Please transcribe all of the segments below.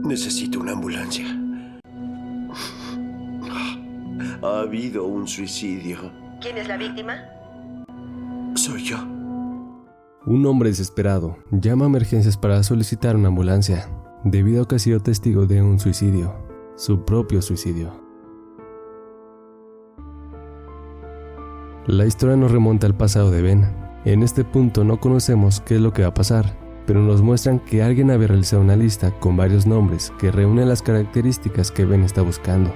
Necesito una ambulancia. Ha habido un suicidio. ¿Quién es la víctima? Soy yo. Un hombre desesperado llama a emergencias para solicitar una ambulancia, debido a que ha sido testigo de un suicidio, su propio suicidio. La historia nos remonta al pasado de Ben. En este punto no conocemos qué es lo que va a pasar, pero nos muestran que alguien había realizado una lista con varios nombres que reúnen las características que Ben está buscando.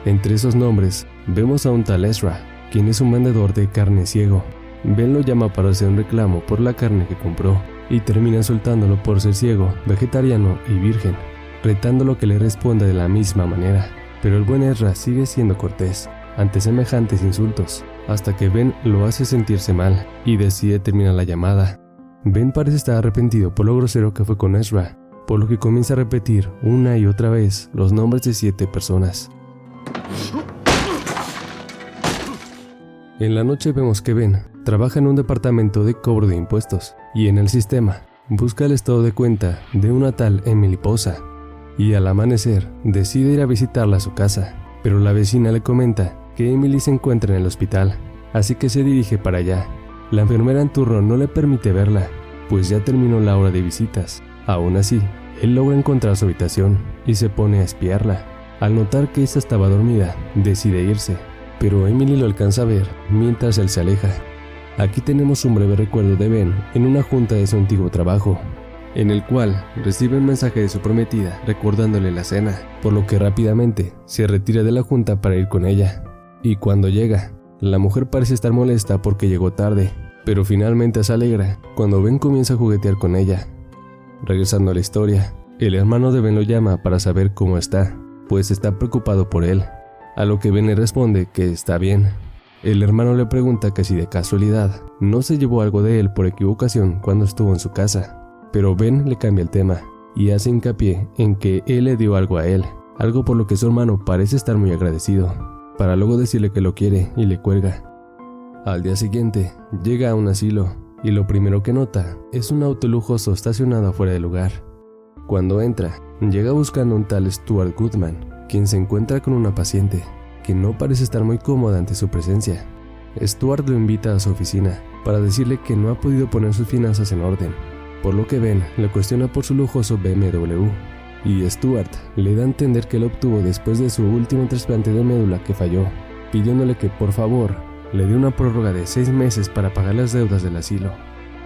Entre esos nombres, vemos a un tal Ezra, quien es un vendedor de carne ciego. Ben lo llama para hacer un reclamo por la carne que compró, y termina insultándolo por ser ciego, vegetariano y virgen, retándolo que le responda de la misma manera. Pero el buen Ezra sigue siendo cortés ante semejantes insultos, hasta que Ben lo hace sentirse mal y decide terminar la llamada. Ben parece estar arrepentido por lo grosero que fue con Ezra, por lo que comienza a repetir una y otra vez los nombres de 7 personas. En la noche vemos que Ben trabaja en un departamento de cobro de impuestos y en el sistema busca el estado de cuenta de una tal Emily Posa, y al amanecer decide ir a visitarla a su casa, pero la vecina le comenta que Emily se encuentra en el hospital, así que se dirige para allá. La enfermera en turno no le permite verla, pues ya terminó la hora de visitas. Aún así, él logra encontrar su habitación y se pone a espiarla. Al notar que esta estaba dormida, decide irse, pero Emily lo alcanza a ver mientras él se aleja. Aquí tenemos un breve recuerdo de Ben en una junta de su antiguo trabajo, en el cual recibe un mensaje de su prometida recordándole la cena, por lo que rápidamente se retira de la junta para ir con ella. Y cuando llega, la mujer parece estar molesta porque llegó tarde, pero finalmente se alegra cuando Ben comienza a juguetear con ella. Regresando a la historia, el hermano de Ben lo llama para saber cómo está, pues está preocupado por él, a lo que Ben le responde que está bien. El hermano le pregunta que si de casualidad no se llevó algo de él por equivocación cuando estuvo en su casa, pero Ben le cambia el tema y hace hincapié en que él le dio algo a él, algo por lo que su hermano parece estar muy agradecido, para luego decirle que lo quiere y le cuelga. Al día siguiente, llega a un asilo y lo primero que nota es un auto lujoso estacionado afuera del lugar. Cuando entra, llega buscando un tal Stuart Goodman, quien se encuentra con una paciente que no parece estar muy cómoda ante su presencia. Stuart lo invita a su oficina para decirle que no ha podido poner sus finanzas en orden, por lo que Ben le cuestiona por su lujoso BMW, y Stuart le da a entender que lo obtuvo después de su último trasplante de médula que falló, pidiéndole que por favor le dé una prórroga de 6 meses para pagar las deudas del asilo.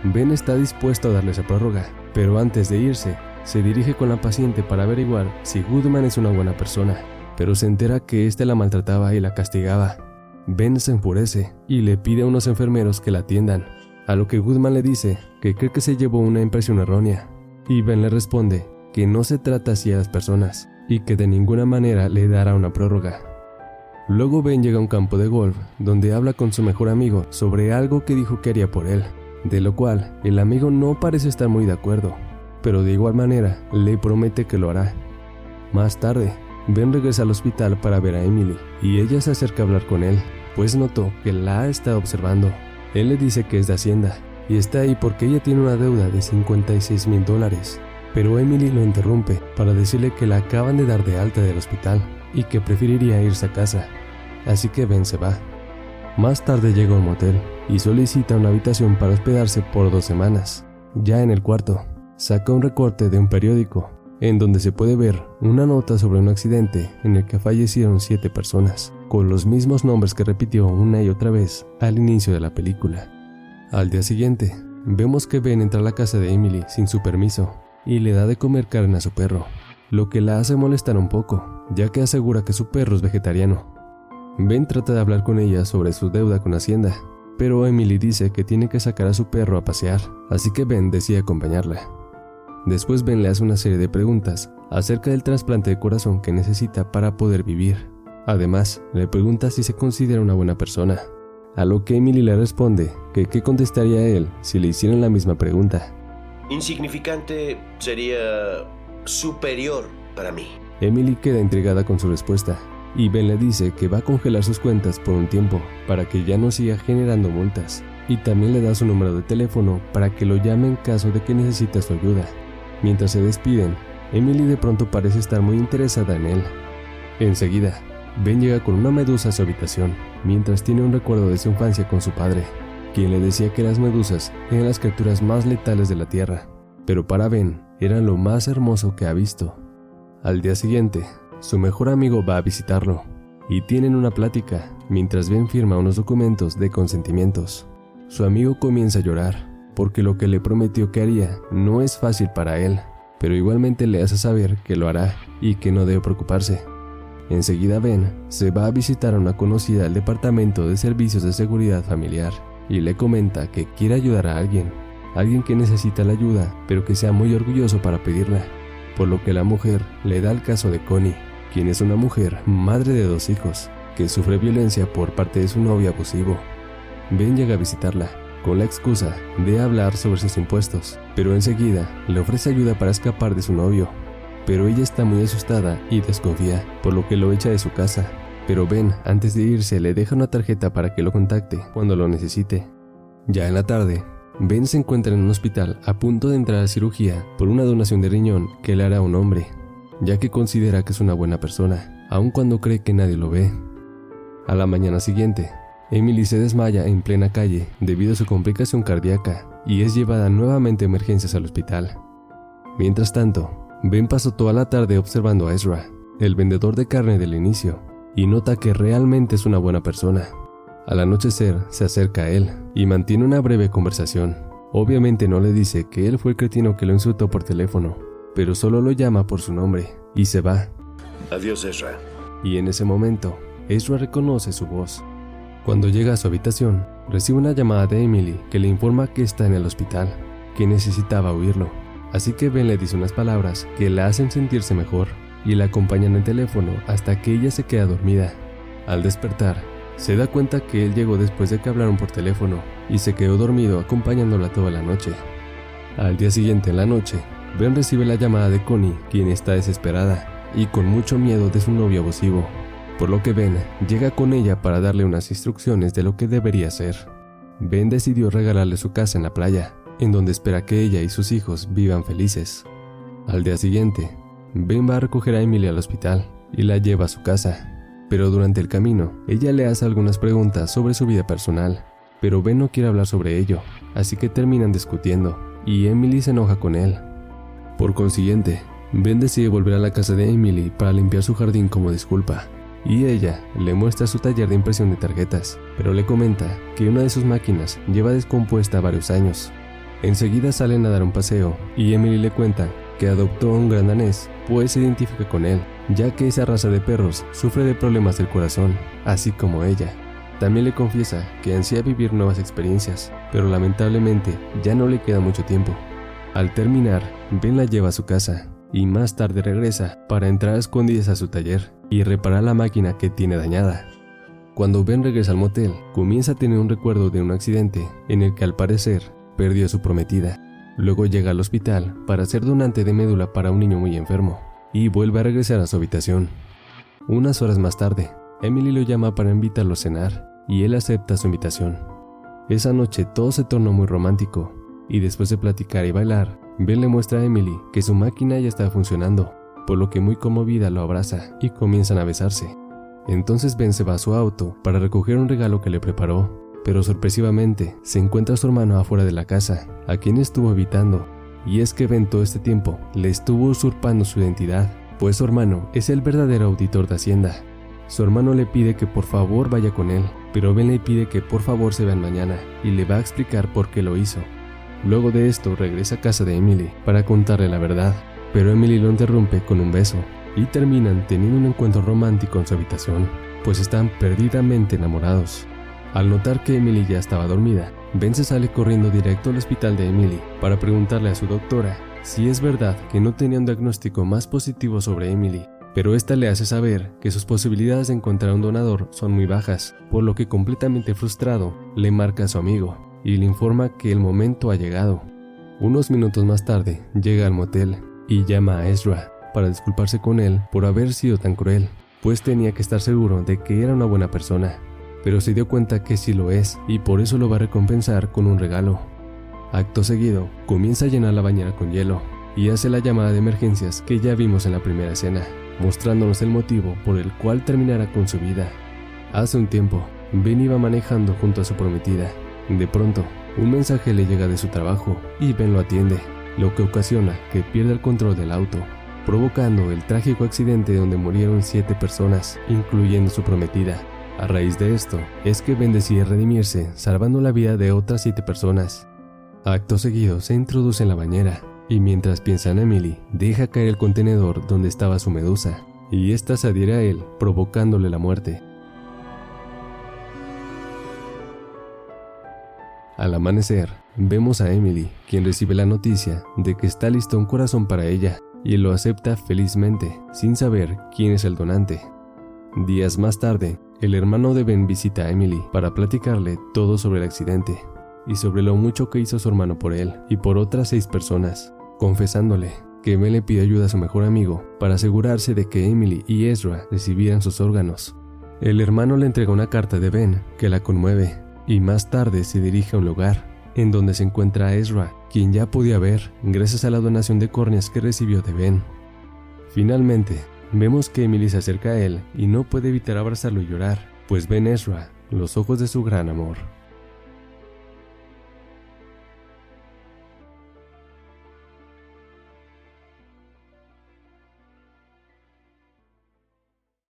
Ben está dispuesto a darle esa prórroga, pero antes de irse, se dirige con la paciente para averiguar si Goodman es una buena persona, pero se entera que éste la maltrataba y la castigaba. Ben se enfurece y le pide a unos enfermeros que la atiendan, a lo que Goodman le dice que cree que se llevó una impresión errónea, y Ben le responde que no se trata así a las personas y que de ninguna manera le dará una prórroga. Luego Ben llega a un campo de golf donde habla con su mejor amigo sobre algo que dijo que haría por él, de lo cual el amigo no parece estar muy de acuerdo, pero de igual manera le promete que lo hará. Más tarde, Ben regresa al hospital para ver a Emily y ella se acerca a hablar con él, pues notó que la ha estado observando. Él le dice que es de Hacienda y está ahí porque ella tiene una deuda de $56,000, pero Emily lo interrumpe para decirle que la acaban de dar de alta del hospital y que preferiría irse a casa, así que Ben se va. Más tarde llega a un motel y solicita una habitación para hospedarse por 2 semanas. Ya en el cuarto, saca un recorte de un periódico en donde se puede ver una nota sobre un accidente en el que fallecieron 7 personas, con los mismos nombres que repitió una y otra vez al inicio de la película. Al día siguiente, vemos que Ben entra a la casa de Emily sin su permiso y le da de comer carne a su perro, lo que la hace molestar un poco, ya que asegura que su perro es vegetariano. Ben trata de hablar con ella sobre su deuda con Hacienda, pero Emily dice que tiene que sacar a su perro a pasear, así que Ben decide acompañarla. Después Ben le hace una serie de preguntas acerca del trasplante de corazón que necesita para poder vivir. Además, le pregunta si se considera una buena persona, a lo que Emily le responde que qué contestaría él si le hicieran la misma pregunta. Insignificante sería superior para mí. Emily queda intrigada con su respuesta, y Ben le dice que va a congelar sus cuentas por un tiempo para que ya no siga generando multas, y también le da su número de teléfono para que lo llame en caso de que necesite su ayuda. Mientras se despiden, Emily de pronto parece estar muy interesada en él. Enseguida, Ben llega con una medusa a su habitación, mientras tiene un recuerdo de su infancia con su padre, quien le decía que las medusas eran las criaturas más letales de la tierra, pero para Ben eran lo más hermoso que ha visto. Al día siguiente, su mejor amigo va a visitarlo, y tienen una plática, mientras Ben firma unos documentos de consentimientos. Su amigo comienza a llorar, porque lo que le prometió que haría no es fácil para él, pero igualmente le hace saber que lo hará y que no debe preocuparse. Enseguida Ben se va a visitar a una conocida del Departamento de Servicios de Seguridad Familiar y le comenta que quiere ayudar a alguien que necesita la ayuda, pero que sea muy orgulloso para pedirla, por lo que la mujer le da el caso de Connie, quien es una mujer madre de 2 hijos, que sufre violencia por parte de su novio abusivo. Ben llega a visitarla, con la excusa de hablar sobre sus impuestos, pero enseguida le ofrece ayuda para escapar de su novio. Pero ella está muy asustada y desconfía, por lo que lo echa de su casa. Pero Ben, antes de irse, le deja una tarjeta para que lo contacte cuando lo necesite. Ya en la tarde, Ben se encuentra en un hospital a punto de entrar a cirugía por una donación de riñón que le hará un hombre, ya que considera que es una buena persona, aun cuando cree que nadie lo ve. A la mañana siguiente, Emily se desmaya en plena calle debido a su complicación cardíaca y es llevada nuevamente a emergencias al hospital. Mientras tanto, Ben pasó toda la tarde observando a Ezra, el vendedor de carne del inicio, y nota que realmente es una buena persona. Al anochecer se acerca a él y mantiene una breve conversación. Obviamente no le dice que él fue el cretino que lo insultó por teléfono, pero solo lo llama por su nombre y se va. Adiós, Ezra. Y en ese momento, Ezra reconoce su voz. Cuando llega a su habitación, recibe una llamada de Emily que le informa que está en el hospital, que necesitaba oírlo. Así que Ben le dice unas palabras que la hacen sentirse mejor y la acompañan en el teléfono hasta que ella se queda dormida. Al despertar, se da cuenta que él llegó después de que hablaron por teléfono y se quedó dormido acompañándola toda la noche. Al día siguiente en la noche, Ben recibe la llamada de Connie, quien está desesperada y con mucho miedo de su novio abusivo, por lo que Ben llega con ella para darle unas instrucciones de lo que debería hacer. Ben decidió regalarle su casa en la playa, en donde espera que ella y sus hijos vivan felices. Al día siguiente, Ben va a recoger a Emily al hospital y la lleva a su casa, pero durante el camino, ella le hace algunas preguntas sobre su vida personal, pero Ben no quiere hablar sobre ello, así que terminan discutiendo y Emily se enoja con él. Por consiguiente, Ben decide volver a la casa de Emily para limpiar su jardín como disculpa, y ella le muestra su taller de impresión de tarjetas, pero le comenta que una de sus máquinas lleva descompuesta varios años. Enseguida salen a dar un paseo y Emily le cuenta que adoptó a un gran danés, pues se identifica con él, ya que esa raza de perros sufre de problemas del corazón, así como ella. También le confiesa que ansía vivir nuevas experiencias, pero lamentablemente ya no le queda mucho tiempo. Al terminar, Ben la lleva a su casa y más tarde regresa para entrar a escondidas a su taller y reparar la máquina que tiene dañada. Cuando Ben regresa al motel, comienza a tener un recuerdo de un accidente en el que al parecer perdió a su prometida. Luego llega al hospital para ser donante de médula para un niño muy enfermo y vuelve a regresar a su habitación. Unas horas más tarde, Emily lo llama para invitarlo a cenar y él acepta su invitación. Esa noche todo se tornó muy romántico y después de platicar y bailar, Ben le muestra a Emily que su máquina ya está funcionando, por lo que muy conmovida lo abraza y comienzan a besarse. Entonces Ben se va a su auto para recoger un regalo que le preparó, pero sorpresivamente se encuentra a su hermano afuera de la casa, a quien estuvo evitando, y es que Ben todo este tiempo le estuvo usurpando su identidad, pues su hermano es el verdadero auditor de Hacienda. Su hermano le pide que por favor vaya con él, pero Ben le pide que por favor se vean mañana y le va a explicar por qué lo hizo. Luego de esto regresa a casa de Emily para contarle la verdad, pero Emily lo interrumpe con un beso y terminan teniendo un encuentro romántico en su habitación, pues están perdidamente enamorados. Al notar que Emily ya estaba dormida, Ben se sale corriendo directo al hospital de Emily para preguntarle a su doctora si es verdad que no tenía un diagnóstico más positivo sobre Emily, pero esta le hace saber que sus posibilidades de encontrar un donador son muy bajas, por lo que completamente frustrado le marca a su amigo y le informa que el momento ha llegado. Unos minutos más tarde llega al motel y llama a Ezra para disculparse con él por haber sido tan cruel, pues tenía que estar seguro de que era una buena persona, pero se dio cuenta que sí lo es y por eso lo va a recompensar con un regalo. Acto seguido, comienza a llenar la bañera con hielo y hace la llamada de emergencias que ya vimos en la primera escena, mostrándonos el motivo por el cual terminará con su vida. Hace un tiempo, Ben iba manejando junto a su prometida. De pronto, un mensaje le llega de su trabajo y Ben lo atiende, lo que ocasiona que pierda el control del auto, provocando el trágico accidente donde murieron 7 personas, incluyendo su prometida. A raíz de esto, es que Ben decide redimirse, salvando la vida de otras 7 personas. Acto seguido, se introduce en la bañera, y mientras piensa en Emily, deja caer el contenedor donde estaba su medusa, y ésta se adhiere a él, provocándole la muerte. Al amanecer, vemos a Emily, quien recibe la noticia de que está listo un corazón para ella, y lo acepta felizmente, sin saber quién es el donante. Días más tarde, el hermano de Ben visita a Emily para platicarle todo sobre el accidente, y sobre lo mucho que hizo su hermano por él y por otras 6 personas, confesándole que Ben le pide ayuda a su mejor amigo para asegurarse de que Emily y Ezra recibieran sus órganos. El hermano le entrega una carta de Ben que la conmueve, y más tarde se dirige a un lugar en donde se encuentra a Ezra, quien ya podía ver gracias a la donación de córneas que recibió de Ben. Finalmente, vemos que Emily se acerca a él y no puede evitar abrazarlo y llorar, pues ven Ezra los ojos de su gran amor.